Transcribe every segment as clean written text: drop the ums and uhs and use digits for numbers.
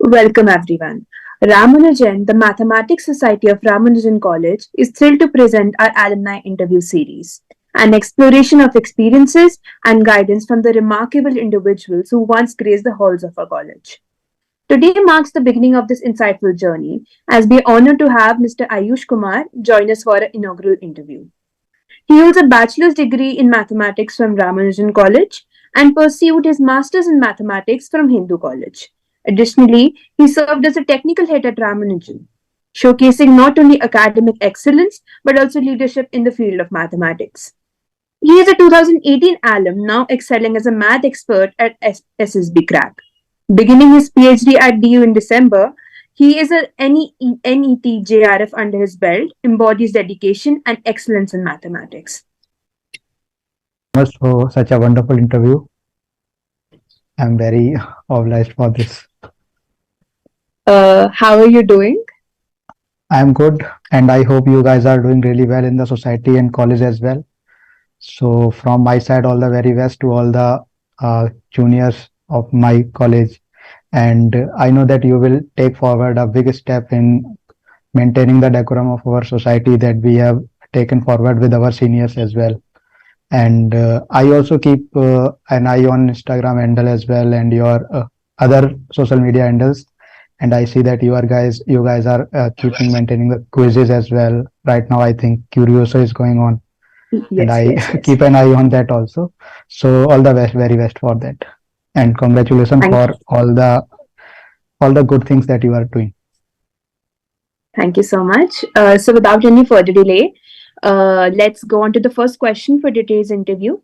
Welcome everyone. Ramanugen, the Mathematics Society of Ramanujan College, is thrilled to present our alumni interview series, an exploration of experiences and guidance from the remarkable individuals who once graced the halls of our college. Today marks the beginning of this insightful journey as we are honored to have Mr. Ayush Kumar join us for our inaugural interview. He holds a bachelor's degree in mathematics from Ramanujan College and pursued his master's in mathematics from Hindu College. Additionally, he served as a technical head at Ramanujan, showcasing not only academic excellence but also leadership in the field of mathematics. He is a 2018 alum now excelling as a math expert at SSBCrack. Beginning his PhD at DU in December, he is a NET JRF under his belt, embodies dedication and excellence in mathematics. Much for such a wonderful interview. I'm very obliged for this. How are you doing? I'm good, and I hope you guys are doing really well in the society and college as well. So, from my side, all the very best to all the juniors of my college. And I know that you will take forward a big step in maintaining the decorum of our society that we have taken forward with our seniors as well. And I also keep an eye on Instagram handle as well and your other social media handles. And I see that you guys are keeping maintaining the quizzes as well. Right now, I think Curioso is going on, and I keep an eye on that also. So all the best, very best for that, and congratulations for all the good things that you are doing. Thank you so much. So without any further delay, let's go on to the first question for today's interview.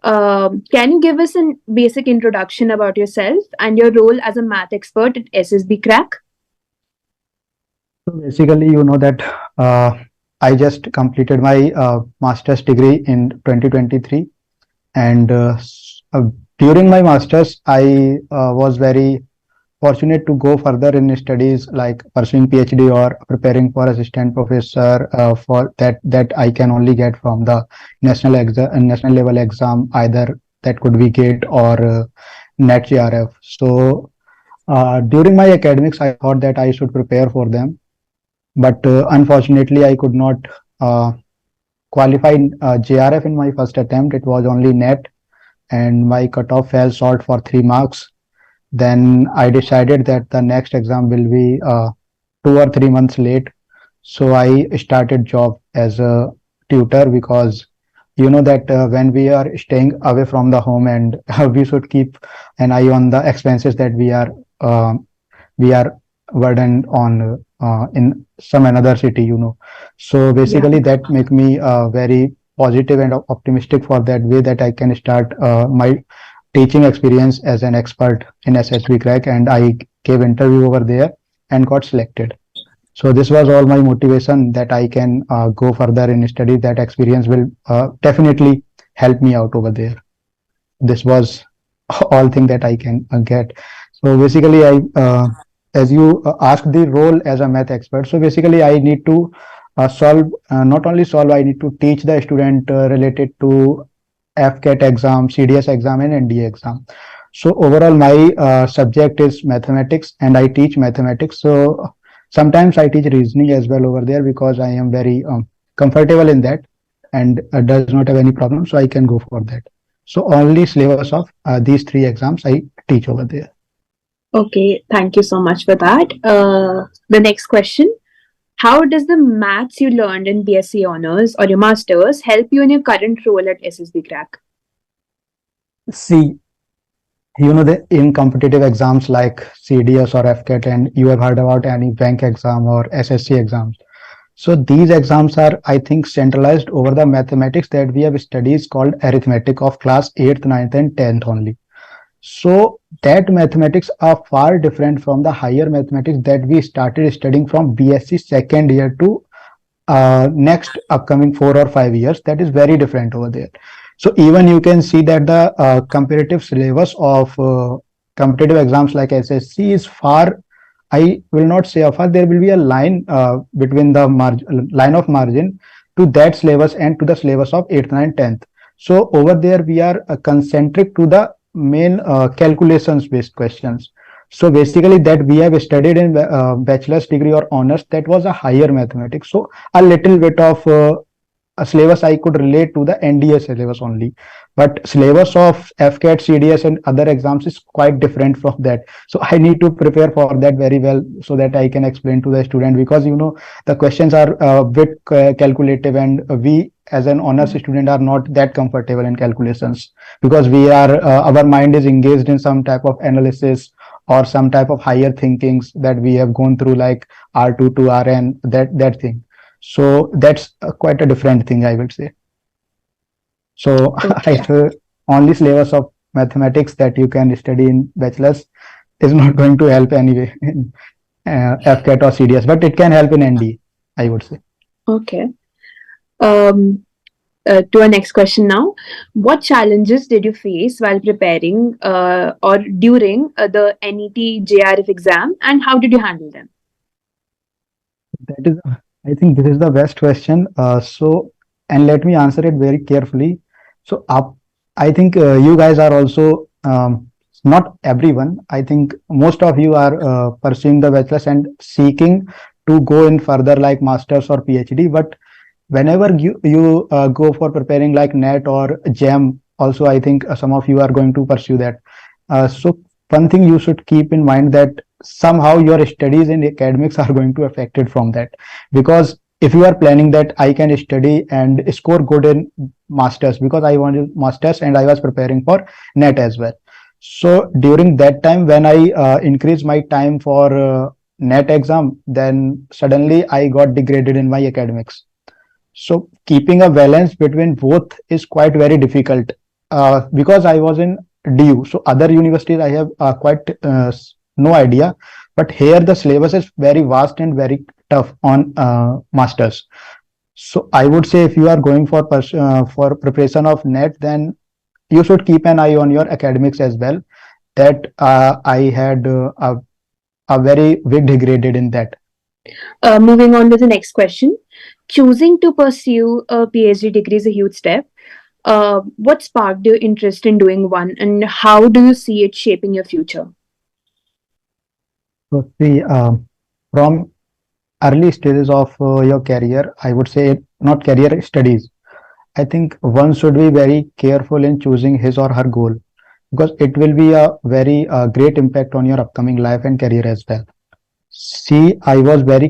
Can you give us a basic introduction about yourself and your role as a math expert at SSBCrack? So basically, you know that I just completed my master's degree in 2023, and during my master's, I was very fortunate to go further in studies like pursuing Ph.D. or preparing for assistant professor for that I can only get from the national level exam, either that could be GATE or NET JRF. So during my academics, I thought that I should prepare for them, but unfortunately, I could not qualify JRF in my first attempt. It was only NET, and my cutoff fell short for 3 marks. Then I decided that the next exam will be 2 or 3 months late. So I started job as a tutor, because you know that when we are staying away from the home, and we should keep an eye on the expenses that we are burdened on in some another city, you know. So basically that make me very positive and optimistic for that way that I can start my teaching experience as an expert in SSBCrack, and I gave interview over there and got selected. So this was all my motivation that I can go further in study. That experience will definitely help me out over there. This was all thing that I can get. So basically, as you asked the role as a math expert, so basically I need to not only solve, I need to teach the student related to FCAT exam, CDS exam, and NDA exam. So overall, my subject is mathematics, and I teach mathematics. So sometimes I teach reasoning as well over there, because I am very comfortable in that, and does not have any problem. So I can go for that. So only syllabus of these 3 exams I teach over there. Okay, thank you so much for that. The next question. How does the maths you learned in BSc Honours or your Masters help you in your current role at SSBCrack? See, you know that in competitive exams like CDS or FCAT, and you have heard about any bank exam or SSC exams. So these exams are, I think, centralized over the mathematics that we have studies called arithmetic of class 8th, 9th and 10th only. So that mathematics are far different from the higher mathematics that we started studying from BSc second year to next upcoming 4 or 5 years. That is very different over there. So even you can see that the comparative syllabus of competitive exams like SSC is far, I will not say afar, there will be a line between the line of margin to that syllabus and to the syllabus of 8th, 9th, 10th. So over there we are concentric to the main calculations based questions. So basically that we have studied in bachelor's degree or honors, that was a higher mathematics. So a little bit of a syllabus I could relate to the NDA syllabus only, but syllabus of FCAT, CDS, and other exams is quite different from that. So I need to prepare for that very well so that I can explain to the student, because the questions are a bit calculative, and we as an honors student are not that comfortable in calculations, because we are our mind is engaged in some type of analysis or some type of higher thinkings that we have gone through, like R2 to Rn, that thing. So that's quite a different thing, I would say. So I Okay. only syllabus of mathematics that you can study in bachelor's is not going to help anyway in FCAT or CDS, but it can help in ND, I would say. Okay. Um, to our next question now. What challenges did you face while preparing or during the NET JRF exam, and how did you handle them? That is, I think this is the best question. And let me answer it very carefully. So, I think you guys are also, not everyone, I think most of you are pursuing the bachelor's and seeking to go in further like master's or PhD. But whenever you go for preparing like NET or JAM, also I think some of you are going to pursue that. So one thing you should keep in mind, that somehow your studies in academics are going to affect it from that, because if you are planning that I can study and score good in masters, because I wanted masters and I was preparing for NET as well. So during that time when I increased my time for NET exam, then suddenly I got degraded in my academics. So keeping a balance between both is quite very difficult, because I was in DU. So other universities I have quite no idea, but here the syllabus is very vast and very tough on masters. So I would say if you are going for preparation of NET, then you should keep an eye on your academics as well. That I had a very big degraded in that. Moving on to the next question. Choosing to pursue a PhD degree is a huge step. What sparked your interest in doing one, and how do you see it shaping your future? So see, from early stages of your career, I would say, not career, studies, I think one should be very careful in choosing his or her goal, because it will be a very great impact on your upcoming life and career as well. See, why I was very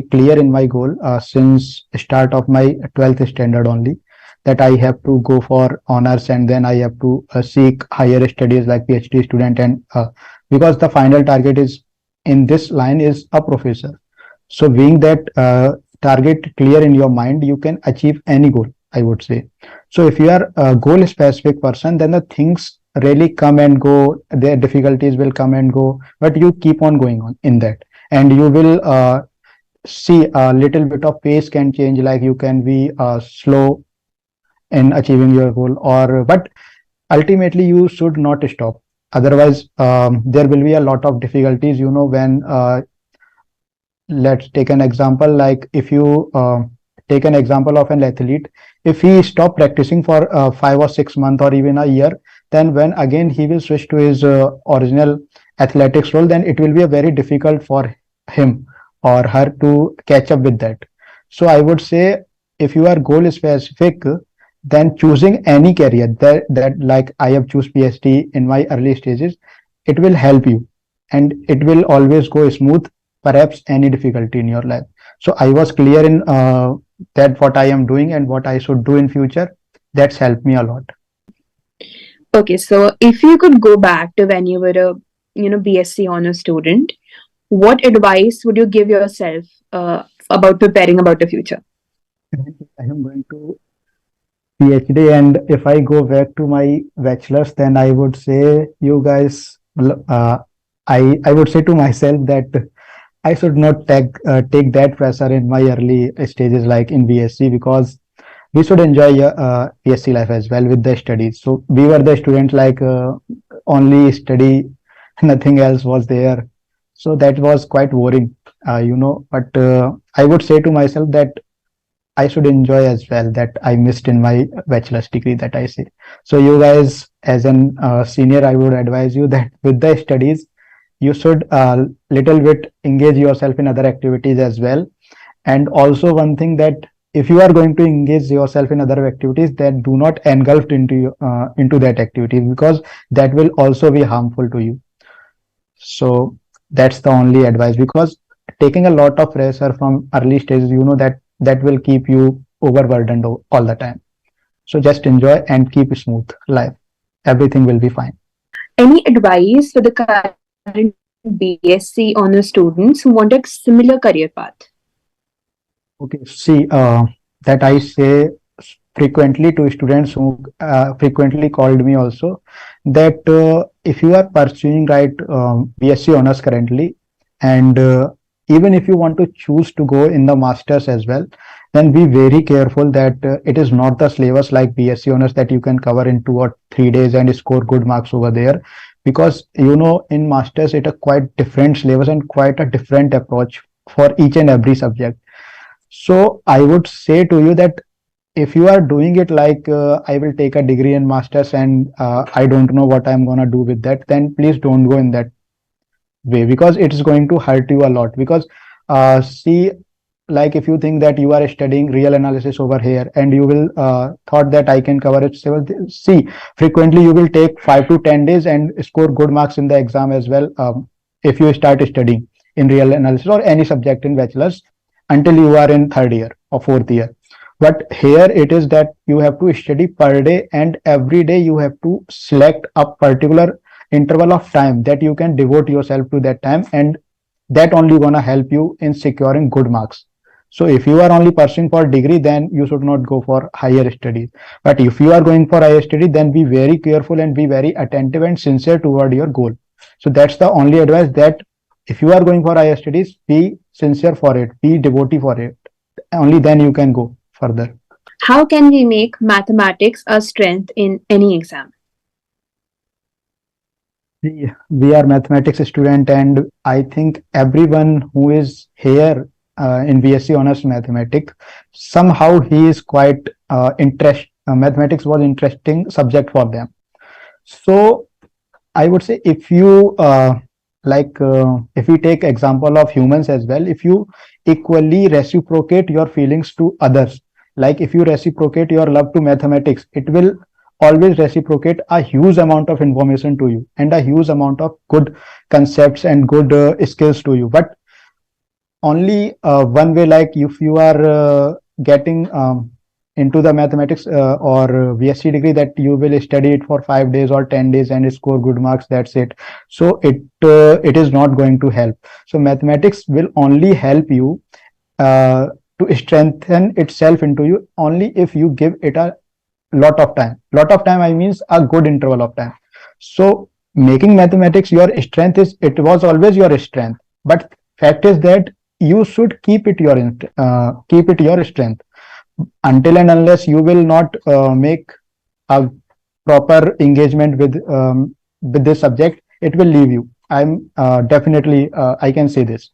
clear in my goal since start of my 12th standard only, that I have to go for honors and then I have to seek higher studies like PhD student, and because the final target is in this line is a professor. So being that target clear in your mind, you can achieve any goal, I would say. So if you are a goal specific person, then the things really come and go, their difficulties will come and go, but you keep on going on in that, and you will see a little bit of pace can change, like you can be slow in achieving your goal, or but ultimately you should not stop. Otherwise there will be a lot of difficulties, when let's take an example, like if you take an example of an athlete, if he stop practicing for 5 or 6 months or even a year, then when again he will switch to his original athletics role, then it will be a very difficult for him or her to catch up with that. So I would say, if you are goal specific, then choosing any career that like I have choose PhD in my early stages, it will help you, and it will always go smooth, perhaps any difficulty in your life. So I was clear in that what I am doing and what I should do in future. That's helped me a lot. Okay, so if you could go back to when you were a BSc honor student, what advice would you give yourself about preparing about the future? I am going to PhD, and if I go back to my bachelor's, then I would say you guys, I would say to myself that I should not take that pressure in my early stages, like in BSc, because we should enjoy BSc life as well with the studies. So we were the students like only study, nothing else was there. So that was quite boring, But I would say to myself that I should enjoy as well, that I missed in my bachelor's degree, that I say. So you guys as an senior, I would advise you that with the studies, you should little bit engage yourself in other activities as well. And also one thing, that if you are going to engage yourself in other activities, then do not engulfed into that activity, because that will also be harmful to you. So that's the only advice, because taking a lot of pressure from early stages, that will keep you overburdened all the time. So just enjoy and keep smooth life. Everything will be fine. Any advice for the current BSc honor students who want a similar career path? Okay, see, that I say frequently to students who frequently called me also, that if you are pursuing right BSc honors currently, and even if you want to choose to go in the masters as well, then be very careful that it is not the syllabus like BSc honors that you can cover in 2 or 3 days and score good marks over there, because in masters it a quite different syllabus and quite a different approach for each and every subject. So I would say to you that if you are doing it like I will take a degree in masters and I don't know what I'm gonna do with that, then please don't go in that way, because it's going to hurt you a lot. Because see, like if you think that you are studying real analysis over here and you will thought that I can cover it, see, frequently you will take 5 to 10 days and score good marks in the exam as well, if you start studying in real analysis or any subject in bachelor's until you are in third year or fourth year. But here it is that you have to study per day, and every day you have to select a particular interval of time that you can devote yourself to that time, and that only gonna help you in securing good marks. So if you are only pursuing for degree, then you should not go for higher studies. But if you are going for higher study, then be very careful and be very attentive and sincere toward your goal. So that's the only advice, that if you are going for higher studies, be sincere for it, be devotee for it. Only then you can go further. How can we make mathematics a strength in any exam? We are mathematics student, and I think everyone who is here in BSc honors mathematics, somehow he is quite mathematics was interesting subject for them. So I would say, if you if we take example of humans as well, if you equally reciprocate your feelings to others, like if you reciprocate your love to mathematics, it will always reciprocate a huge amount of information to you and a huge amount of good concepts and good skills to you. But only one way, like if you are getting into the mathematics or BSc degree, that you will study it for 5 days or 10 days and score good marks, that's it. So it is not going to help. So mathematics will only help you to strengthen itself into you only if you give it a lot of time. I means a good interval of time. So making mathematics your strength, it was always your strength, but fact is that you should keep it your strength. Until and unless you will not make a proper engagement with this subject, it will leave you. I'm definitely I can say this.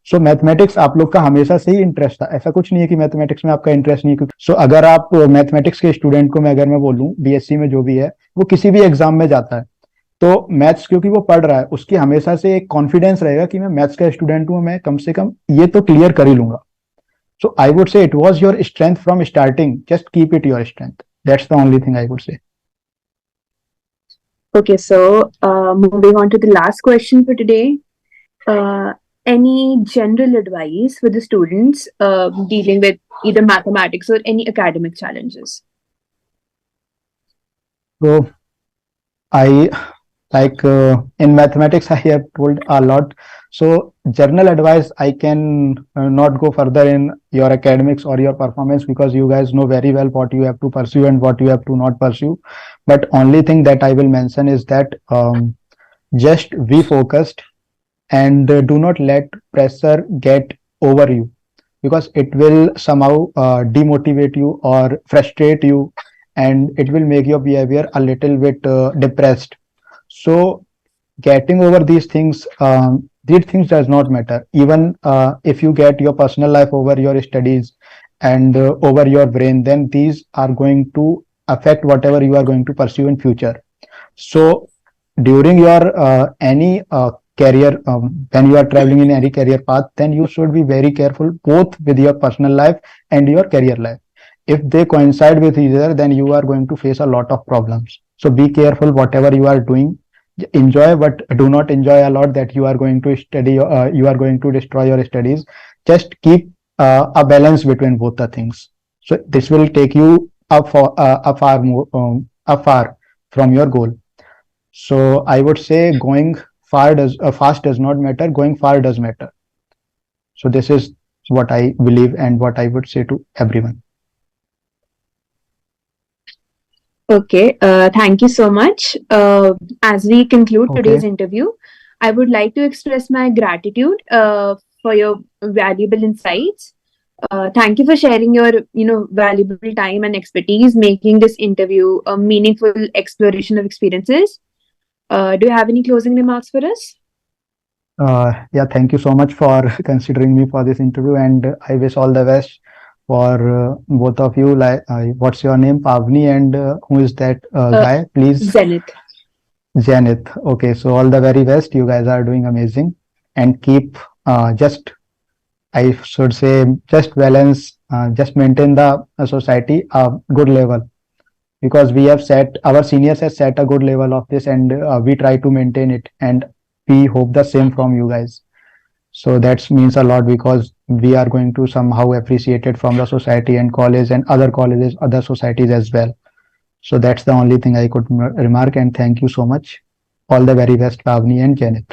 So mathematics आप लोग का हमेशा से ही interest था, ऐसा कुछ नहीं है कि मैथमेटिक्स में आपका इंटरेस्ट नहीं है। सो अगर आप मैथमेटिक्स के स्टूडेंट को अगर मैं बोलूं, बीएससी में जो भी है वो किसी भी एग्जाम में जाता है, तो मैथ्स क्योंकि वो पढ़ रहा है, उसकी हमेशा से एक कॉन्फिडेंस रहेगा कि मैं मैथ्स का स्टूडेंट हूं, मैं कम से कम ये तो क्लियर कर ही लूंगा। So I would say it was your strength from starting, just keep it your strength, that's the only thing I would say. Okay, so moving on to the last question for today. Any general advice for the students dealing with either mathematics or any academic challenges? So I in mathematics I have told a lot. So general advice, I can not go further in your academics or your performance, because you guys know very well what you have to pursue and what you have to not pursue. But only thing that I will mention is that just be focused and do not let pressure get over you, because it will somehow demotivate you or frustrate you, and it will make your behavior a little bit depressed. So getting over these things does not matter. Even if you get your personal life over your studies and over your brain, then these are going to affect whatever you are going to pursue in future. So during your any career, when you are traveling in any career path, then you should be very careful both with your personal life and your career life. If they coincide with each other, then you are going to face a lot of problems. So be careful whatever you are doing. Enjoy, but do not enjoy a lot that you are going to study, you are going to destroy your studies. Just keep a balance between both the things. So this will take you afar from your goal. So I would say going fast does not matter. Going far does matter. So this is what I believe and what I would say to everyone. Okay, thank you so much. As we conclude today's Okay. interview, I would like to express my gratitude for your valuable insights. Thank you for sharing your, valuable time and expertise, making this interview a meaningful exploration of experiences. Do you have any closing remarks for us? Yeah, thank you so much for considering me for this interview, and I wish all the best for both of you. Like, what's your name, Pavni, and who is that guy? Please, Zenith. Janith. Okay, so all the very best. You guys are doing amazing, and keep just I should say just balance, just maintain the society a good level, because we have set our seniors have set a good level of this, and we try to maintain it, and we hope the same from you guys. So that means a lot, because we are going to somehow appreciate it from the society and college and other colleges, other societies as well. So that's the only thing I could remark, and thank you so much. All the very best, Pavni and Janet.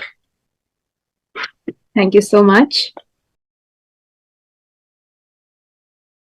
Thank you so much.